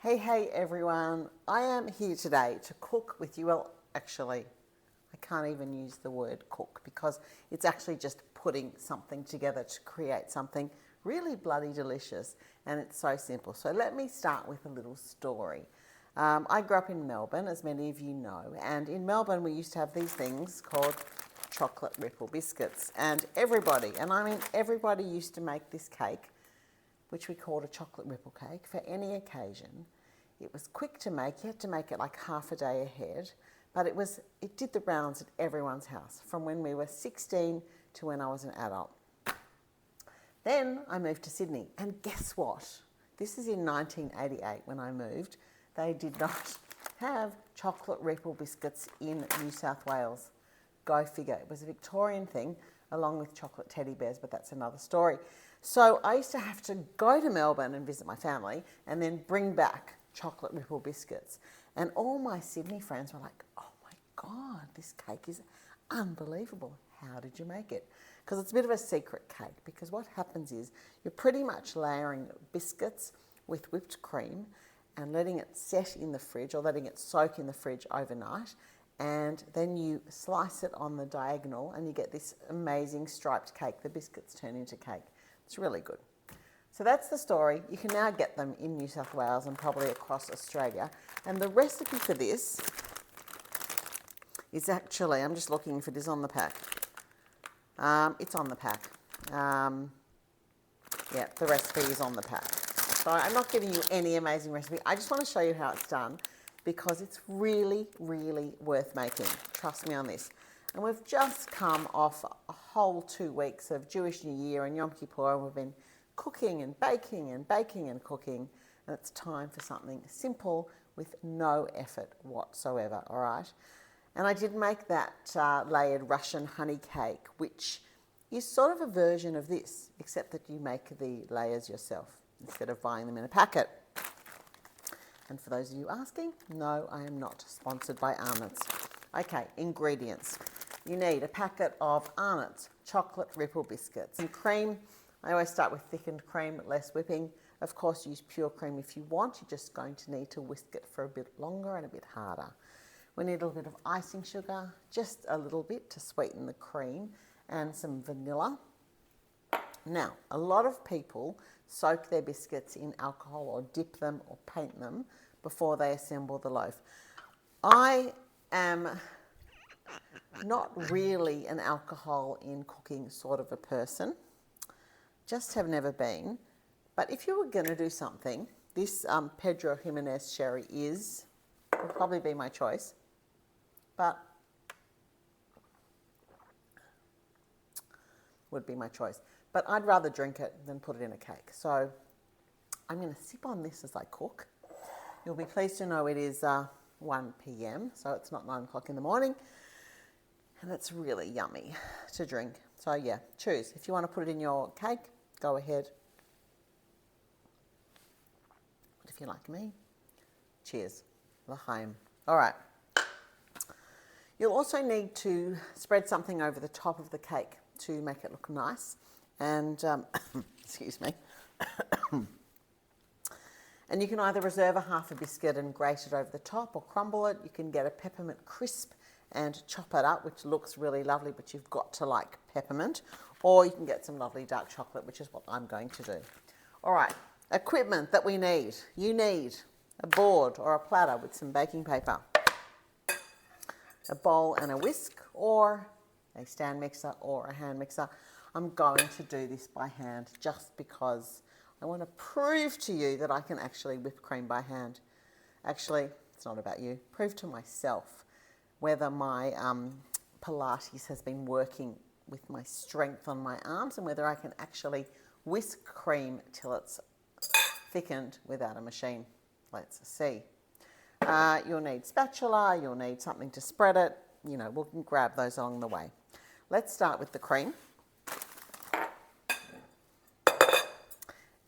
Hey everyone, I am here today to cook with you. Well, actually, I can't even use the word cook because it's actually just putting something together to create something really bloody delicious, and it's so simple. So let me start with a little story. I grew up in Melbourne, as many of you know, and in Melbourne we used to have these things called chocolate ripple biscuits, and everybody, and I mean everybody, used to make this cake, which we called a chocolate ripple cake, for any occasion. It was quick to make. You had to make it like half a day ahead, but it did the rounds at everyone's house from when we were 16 to when I was an adult. Then I moved to Sydney, and guess what? This is in 1988 when I moved. They did not have chocolate ripple biscuits in New South Wales. Go figure. It was a Victorian thing along with chocolate teddy bears, but that's another story. So I used to have to go to Melbourne and visit my family and then bring back chocolate ripple biscuits. And all my Sydney friends were like, oh my God, this cake is unbelievable. How did you make it? Because it's a bit of a secret cake, because what happens is you're pretty much layering biscuits with whipped cream and letting it set in the fridge or letting it soak in the fridge overnight. And then you slice it on the diagonal and you get this amazing striped cake. The biscuits turn into cake. It's really good. So that's the story. You can now get them in New South Wales and probably across Australia. And the recipe for this is actually, I'm just looking if it is on the pack. It's on the pack. Yeah, the recipe is on the pack. So I'm not giving you any amazing recipe. I just want to show you how it's done because it's really, really worth making. Trust me on this. And we've just come off a whole 2 weeks of Jewish New Year and Yom Kippur, and we've been cooking and baking and baking and cooking, and it's time for something simple with no effort whatsoever, all right? And I did make that layered Russian honey cake, which is sort of a version of this, except that you make the layers yourself instead of buying them in a packet. And for those of you asking, no, I am not sponsored by Arnott's. Okay, ingredients. You need a packet of Arnott's chocolate ripple biscuits. Some cream. I always start with thickened cream, less whipping. Of course, use pure cream if you want. You're just going to need to whisk it for a bit longer and a bit harder. We need a little bit of icing sugar, just a little bit to sweeten the cream, and some vanilla. Now, a lot of people soak their biscuits in alcohol or dip them or paint them before they assemble the loaf. I am not really an alcohol in cooking sort of a person. Just have never been. But if you were going to do something, this Pedro Jimenez sherry would probably be my choice. But I'd rather drink it than put it in a cake. So I'm going to sip on this as I cook. You'll be pleased to know it is 1 p.m, so it's not 9 o'clock in the morning. And it's really yummy to drink. So yeah, choose. If you want to put it in your cake, go ahead. But if you're like me, cheers. L'chaim. All right. You'll also need to spread something over the top of the cake to make it look nice. And, excuse me. And you can either reserve a half a biscuit and grate it over the top or crumble it. You can get a peppermint crisp and chop it up, which looks really lovely, but you've got to like peppermint. Or you can get some lovely dark chocolate, which is what I'm going to do. All right, equipment that we need. You need a board or a platter with some baking paper, a bowl and a whisk, or a stand mixer or a hand mixer. I'm going to do this by hand just because I want to prove to you that I can actually whip cream by hand. Actually, it's not about you. Prove to myself whether my Pilates has been working with my strength on my arms and whether I can actually whisk cream till it's thickened without a machine. Let's see. You'll need spatula, you'll need something to spread it. You know, we'll grab those along the way. Let's start with the cream.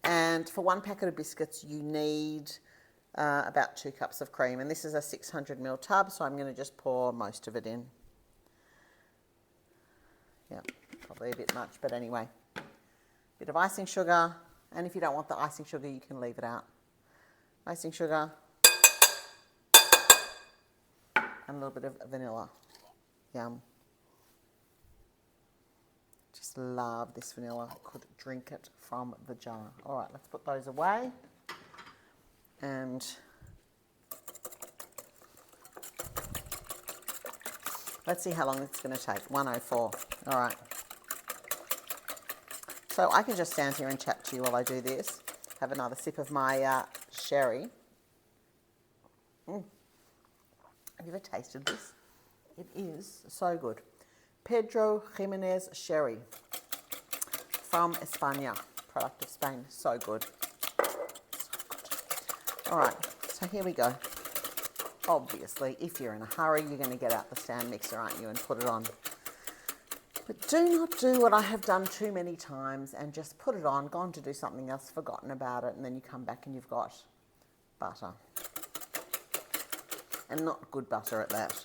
And for 1 packet of biscuits, you need about 2 cups of cream. And this is a 600 ml tub, so I'm going to just pour most of it in. Yeah, probably a bit much, but anyway. Bit of icing sugar, and if you don't want the icing sugar, you can leave it out. icing sugar, and a little bit of vanilla. Yum. Just love this vanilla. I could drink it from the jar. All right, let's put those away. And let's see how long it's going to take. 1:04. All right. So I can just stand here and chat to you while I do this. Have another sip of my sherry. Have you ever tasted this? It is so good. Pedro Jimenez sherry from España, product of Spain. So good. So good. All right, so here we go. Obviously, if you're in a hurry, you're going to get out the stand mixer, aren't you, and put it on. But do not do what I have done too many times and just put it on, gone to do something else, forgotten about it, and then you come back and you've got butter. And not good butter at that.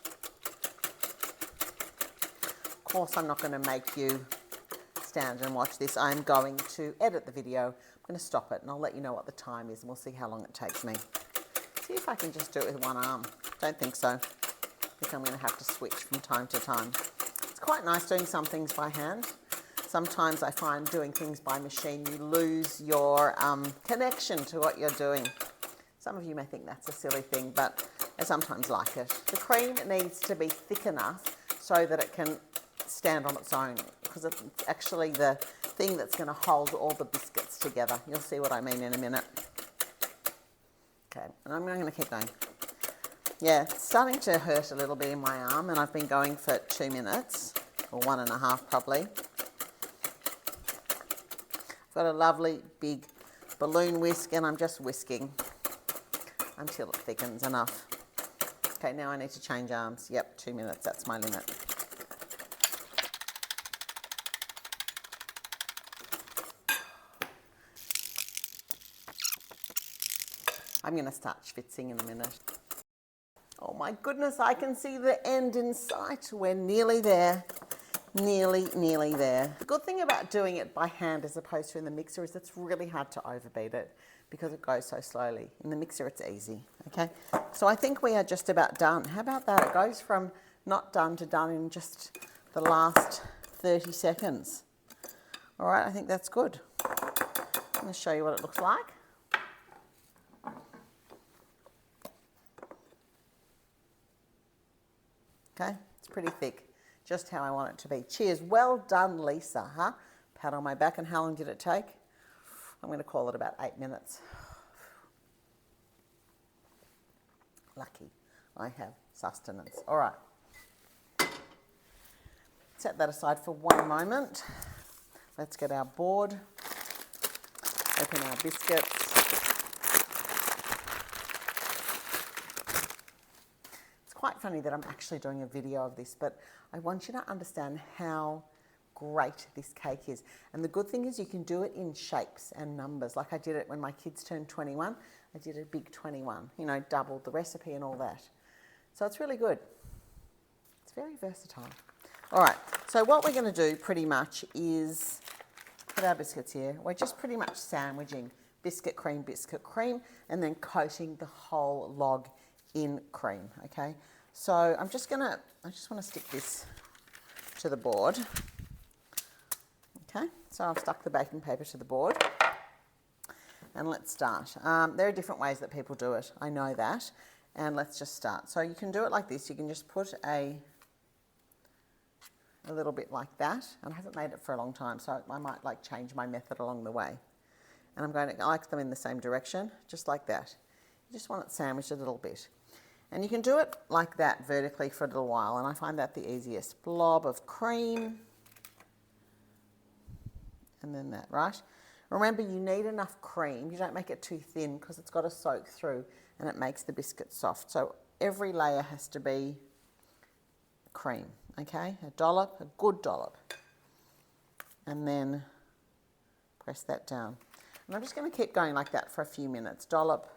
Of course, I'm not going to make you stand and watch this. I'm going to edit the video. I'm going to stop it and I'll let you know what the time is and we'll see how long it takes me. See if I can just do it with one arm. Don't think so. I think I'm going to have to switch from time to time. It's quite nice doing some things by hand. Sometimes I find doing things by machine, you lose your connection to what you're doing. Some of you may think that's a silly thing, but I sometimes like it. The cream needs to be thick enough so that it can stand on its own, because it's actually the thing that's going to hold all the biscuits together. You'll see what I mean in a minute. Okay, and I'm going to keep going. Yeah, it's starting to hurt a little bit in my arm, and I've been going for 2 minutes, or 1.5 probably. I've got a lovely big balloon whisk, and I'm just whisking until it thickens enough. Okay, now I need to change arms. Yep, 2 minutes, that's my limit. I'm going to start schwitzing in a minute. Oh my goodness, I can see the end in sight. We're nearly there. Nearly there. The good thing about doing it by hand as opposed to in the mixer is it's really hard to overbeat it because it goes so slowly. In the mixer, it's easy, okay? So I think we are just about done. How about that? It goes from not done to done in just the last 30 seconds. All right, I think that's good. I'm going to show you what it looks like. Okay, it's pretty thick, just how I want it to be. Cheers, well done, Lisa, huh? Pat on my back, and how long did it take? I'm going to call it about 8 minutes. Lucky, I have sustenance. All right, set that aside for one moment. Let's get our board, open our biscuits. Quite funny that I'm actually doing a video of this, but I want you to understand how great this cake is. And the good thing is you can do it in shapes and numbers. Like I did it when my kids turned 21. I did a big 21, you know, doubled the recipe and all that. So it's really good. It's very versatile. All right, so what we're going to do pretty much is put our biscuits here. We're just pretty much sandwiching biscuit cream, and then coating the whole log in cream, okay? So I just want to stick this to the board. Okay, so I've stuck the baking paper to the board. And let's start. There are different ways that people do it, I know that. And let's just start. So you can do it like this. You can just put a little bit like that. And I haven't made it for a long time, so I might like change my method along the way. And I like them in the same direction, just like that. You just want it sandwiched a little bit. And you can do it like that vertically for a little while, and I find that the easiest. Blob of cream, and then that, right? Remember, you need enough cream. You don't make it too thin because it's got to soak through and it makes the biscuit soft. So every layer has to be cream, okay? A dollop, a good dollop. And then press that down. And I'm just going to keep going like that for a few minutes. Dollop.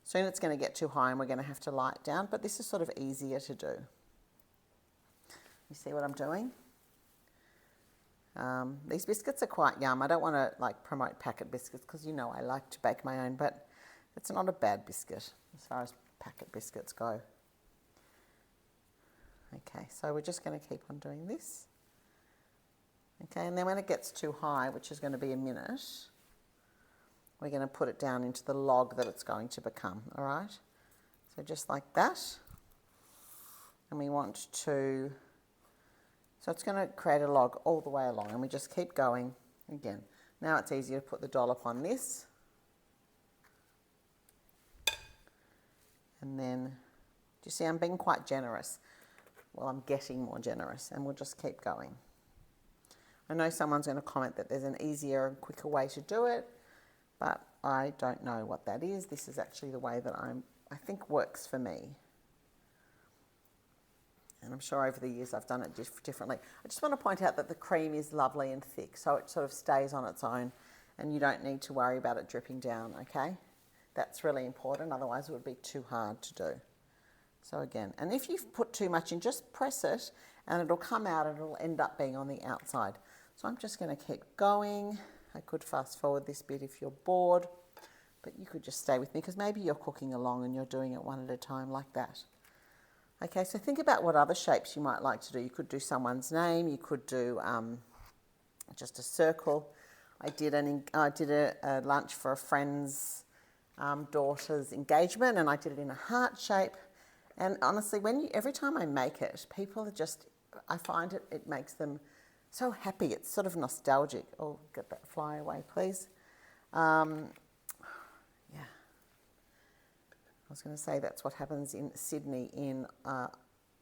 Soon it's going to get too high and we're going to have to light down, but this is sort of easier to do. You see what I'm doing? These biscuits are quite yum. I don't want to like promote packet biscuits because you know I like to bake my own, but It's not a bad biscuit as far as packet biscuits go. Okay, so we're just going to keep on doing this. Okay, and then when it gets too high, which is going to be a minute, we're going to put it down into the log that it's going to become, all right? So just like that. And we want to, so it's going to create a log all the way along, and we just keep going again. Now it's easier to put the dollop on this. And then, do you see I'm being quite generous? Well, I'm getting more generous, and we'll just keep going. I know someone's going to comment that there's an easier and quicker way to do it, but I don't know what that is. This is actually the way that I think works for me. And I'm sure over the years I've done it differently. I just want to point out that the cream is lovely and thick, so it sort of stays on its own, and you don't need to worry about it dripping down, okay? That's really important, otherwise it would be too hard to do. So again, and if you've put too much in, just press it and it'll come out and it'll end up being on the outside. So I'm just going to keep going. I could fast forward this bit if you're bored, but you could just stay with me because maybe you're cooking along and you're doing it one at a time like that. Okay, so think about what other shapes you might like to do. You could do someone's name, you could do just a circle. I did a lunch for a friend's daughter's engagement, and I did it in a heart shape. And honestly, every time I make it, people are just, I find it makes them so happy. It's sort of nostalgic. Oh, get that fly away, please. Yeah. I was going to say that's what happens in Sydney in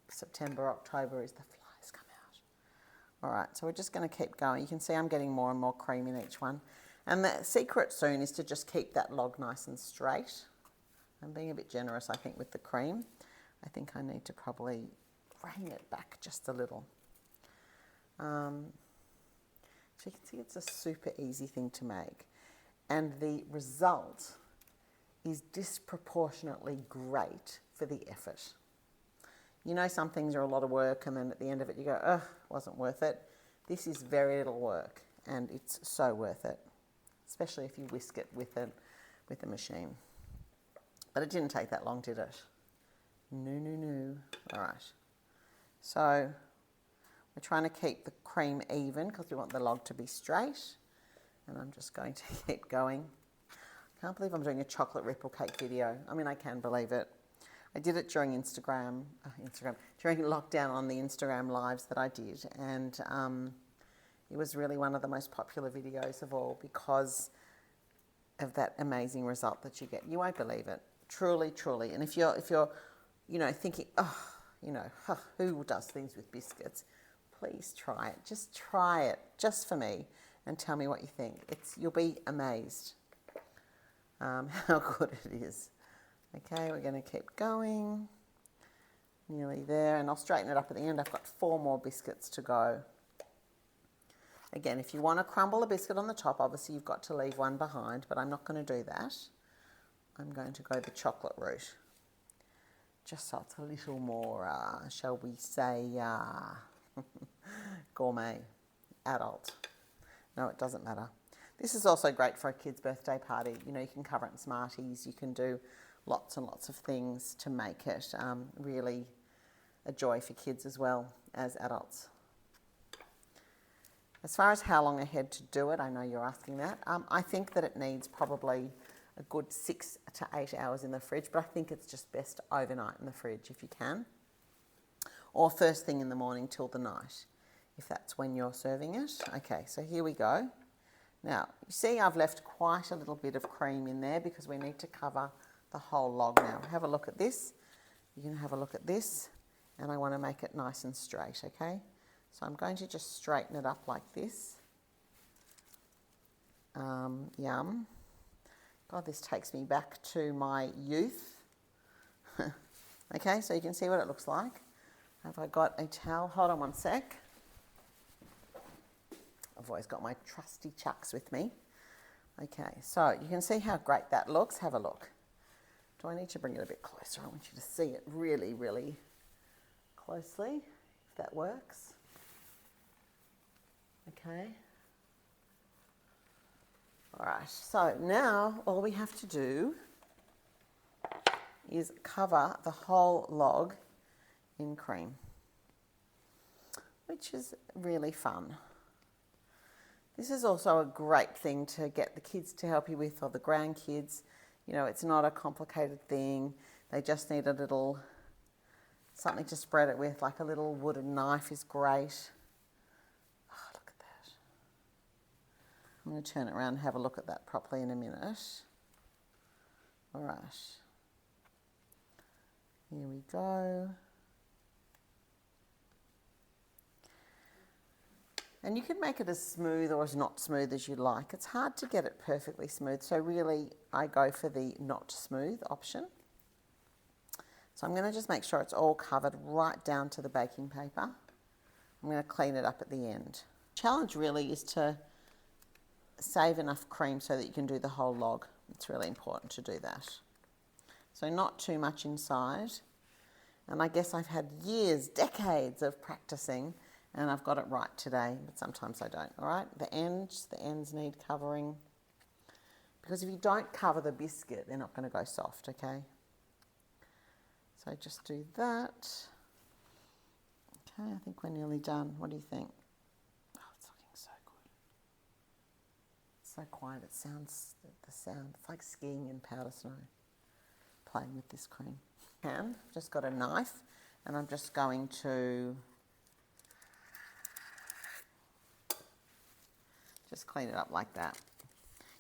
September, October, is the flies come out. All right, so we're just going to keep going. You can see I'm getting more and more cream in each one. And the secret soon is to just keep that log nice and straight. I'm being a bit generous, I think, with the cream. I think I need to probably rein it back just a little. So you can see it's a super easy thing to make. And the result is disproportionately great for the effort. You know, some things are a lot of work and then at the end of it you go, ugh, wasn't worth it. This is very little work and it's so worth it, especially if you whisk it with a machine. But it didn't take that long, did it? No. All right. So we're trying to keep the cream even because we want the log to be straight. And I'm just going to keep going. I can't believe I'm doing a chocolate ripple cake video. I mean, I can believe it. I did it during during lockdown on the Instagram lives that I did. And it was really one of the most popular videos of all because of that amazing result that you get. You won't believe it. Truly, truly. And if you're thinking, who does things with biscuits? Please try it. Just try it, just for me, and tell me what you think. You'll be amazed how good it is. Okay, we're going to keep going. Nearly there, and I'll straighten it up at the end. I've got 4 more biscuits to go. Again, if you want to crumble a biscuit on the top, obviously you've got to leave one behind, but I'm not going to do that. I'm going to go the chocolate route. Just so it's a little more, shall we say, gourmet, adult. No, it doesn't matter. This is also great for a kid's birthday party. You know, you can cover it in Smarties. You can do lots and lots of things to make it really a joy for kids as well as adults. As far as how long ahead to do it, I know you're asking that. I think that it needs probably a good 6 to 8 hours in the fridge, but I think it's just best overnight in the fridge if you can. Or first thing in the morning till the night, if that's when you're serving it. Okay, so here we go. Now, you see I've left quite a little bit of cream in there because we need to cover the whole log now. Have a look at this. You can have a look at this, and I want to make it nice and straight, okay? So I'm going to just straighten it up like this. Yum. God, this takes me back to my youth. Okay, so you can see what it looks like. Have I got a towel? Hold on one sec. I've always got my trusty chucks with me. Okay, so you can see how great that looks. Have a look. Do I need to bring it a bit closer? I want you to see it really, really closely, if that works. Okay. All right, so now all we have to do is cover the whole log in cream, which is really fun. This is also a great thing to get the kids to help you with, or the grandkids. You know, it's not a complicated thing. They just need a little something to spread it with, like a little wooden knife is great. Oh, look at that. I'm going to turn it around and have a look at that properly in a minute. All right. Here we go. And you can make it as smooth or as not smooth as you like. It's hard to get it perfectly smooth, so really I go for the not smooth option. So I'm going to just make sure it's all covered right down to the baking paper. I'm going to clean it up at the end. Challenge really is to save enough cream so that you can do the whole log. It's really important to do that. So not too much inside. And I guess I've had years, decades of practicing, and I've got it right today, but sometimes I don't, all right? The ends need covering, because if you don't cover the biscuit, they're not going to go soft, okay? So just do that. Okay, I think we're nearly done. What do you think? Oh, it's looking so good. It's so quiet, it sounds, the sound, it's like skiing in powder snow, playing with this cream. And I've just got a knife, and I'm just going to just clean it up like that.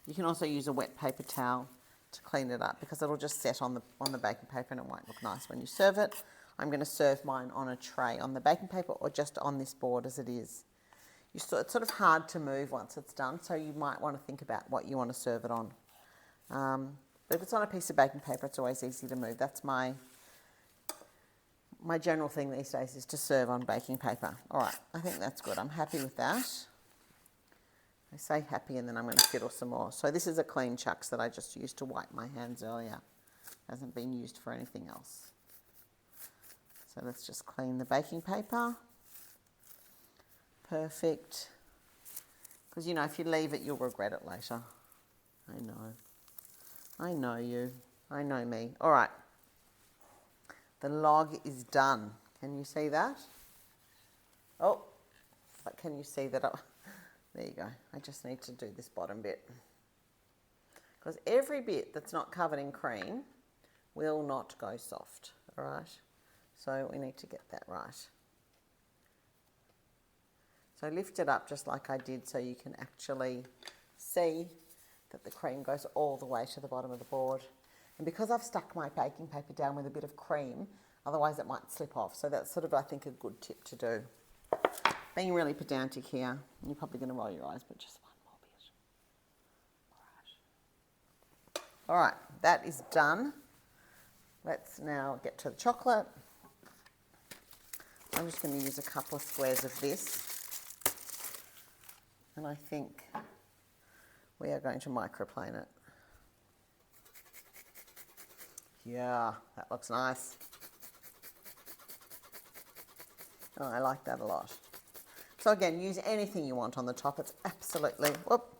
You can also use a wet paper towel to clean it up, because it'll just set on the baking paper and it won't look nice when you serve it. I'm going to serve mine on a tray on the baking paper, or just on this board as it is. It's sort of hard to move once it's done, so you might want to think about what you want to serve it on. But if it's on a piece of baking paper, it's always easy to move. That's my general thing these days, is to serve on baking paper. All right, I think that's good. I'm happy with that. I say happy and then I'm going to fiddle some more. So this is a clean chucks that I just used to wipe my hands earlier. Hasn't been used for anything else. So let's just clean the baking paper. Perfect. Because, you know, if you leave it, you'll regret it later. I know. I know you. I know me. All right. The log is done. Can you see that? Oh, but can you see that? There you go. I just need to do this bottom bit, because every bit that's not covered in cream will not go soft, all right? So we need to get that right. So lift it up just like I did, so you can actually see that the cream goes all the way to the bottom of the board. And because I've stuck my baking paper down with a bit of cream, otherwise it might slip off. So that's sort of, I think, a good tip to do. Being really pedantic here, you're probably going to roll your eyes, but just one more bit. All right, that is done. Let's now get to the chocolate. I'm just going to use a couple of squares of this, and I think we are going to microplane it. Yeah, that looks nice. Oh, I like that a lot. So again, use anything you want on the top. It's absolutely, whoop.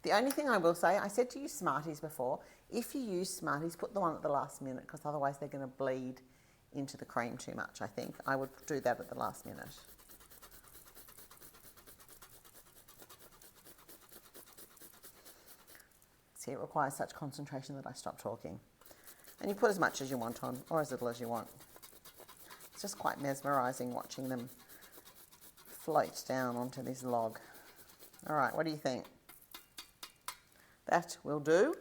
The only thing I will say, I said to use Smarties before. If you use Smarties, put them on at the last minute, because otherwise they're going to bleed into the cream too much, I think. I would do that at the last minute. See, it requires such concentration that I stop talking. And you put as much as you want on, or as little as you want. It's just quite mesmerising watching them float down onto this log. All right, what do you think? That will do.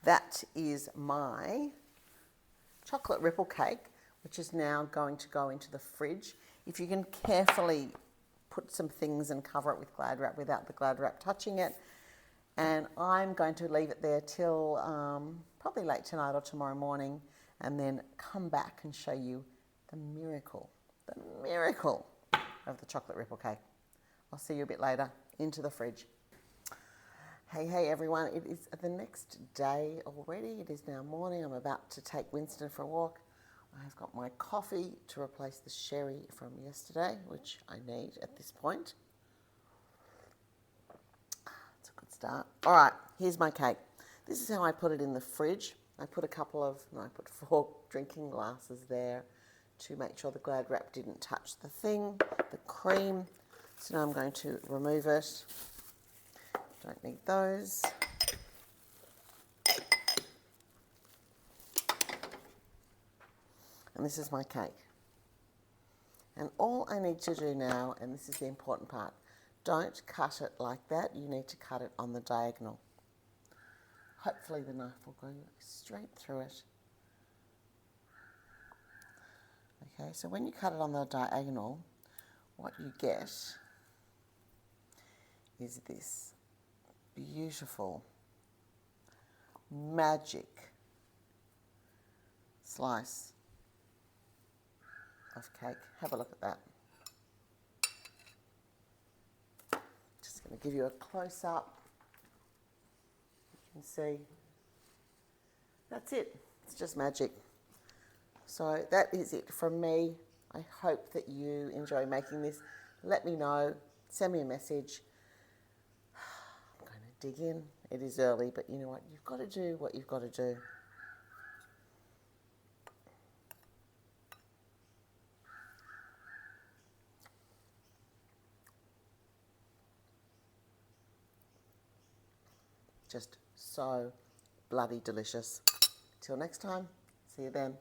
That is my chocolate ripple cake, which is now going to go into the fridge. If you can carefully put some things and cover it with Glad wrap without the Glad wrap touching it. And I'm going to leave it there till probably late tonight or tomorrow morning, and then come back and show you the miracle of the chocolate ripple cake. I'll see you a bit later. Into the fridge. Hey everyone, it is the next day already. It is now morning. I'm about to take Winston for a walk. I've got my coffee to replace the sherry from yesterday, which I need at this point. It's a good start. All right, here's my cake. This is how I put it in the fridge. I put a couple of, no, I put 4 drinking glasses there to make sure the Glad wrap didn't touch the thing, the cream. So now I'm going to remove it. Don't need those. And this is my cake. And all I need to do now, and this is the important part, don't cut it like that. You need to cut it on the diagonal. Hopefully the knife will go straight through it. Okay, so when you cut it on the diagonal, what you get is this beautiful, magic slice of cake. Have a look at that. Just going to give you a close-up. You can see. That's it. It's just magic. So that is it from me. I hope that you enjoy making this. Let me know. Send me a message. I'm going to dig in. It is early, but you know what? You've got to do what you've got to do. Just so bloody delicious. Till next time, see you then.